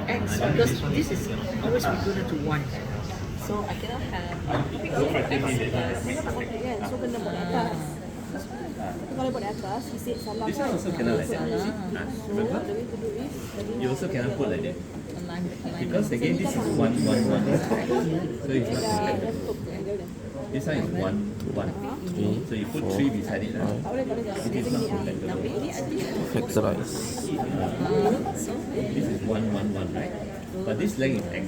x because this is always equal to 1. So I cannot have Mana tak sakit kan? So kena buat di atas. Kalau buat di atas, he said salah. This one also cannot like that. So the way to do is You also cannot put like that. line. Because again, this is 1, 1, 1. So it's not like that. tutup angle dia. This one is 1, 1. So you put 3 beside it. Tak boleh, tak boleh. It is not reflectable. Tapi ini ada Factorize. so This is 1, 1, 1, right? But this length is x.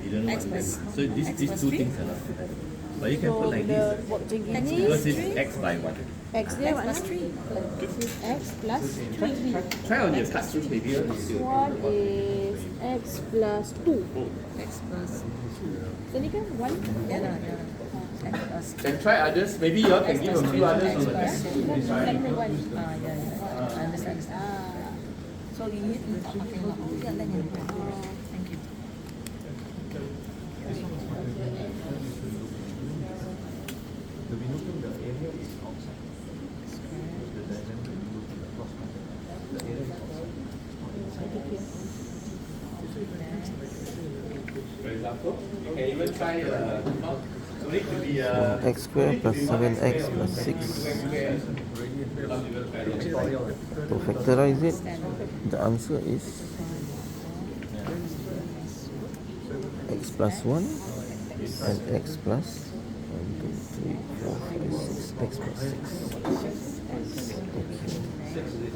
You don't know what length. So these two things are not. But you can put like The this. buat macam gini. Because it's x by 1. X dia x mana? plus 3. This is X plus 3. Try on your cut through maybe. This one is X plus 2. X plus So ni kan 1. ya lah. X plus Then try others. Maybe you all can give a few others on the plus test. 2. One. Ya. I understand. So you need to tak pakai lah. Oh ya lah. Thank you. For example, you can even try so it to be X square plus 7x plus 6. To factorize it, the answer is x plus 1 and x plus 1, 2, 3, 4, 5, 6, x plus 6. Okay.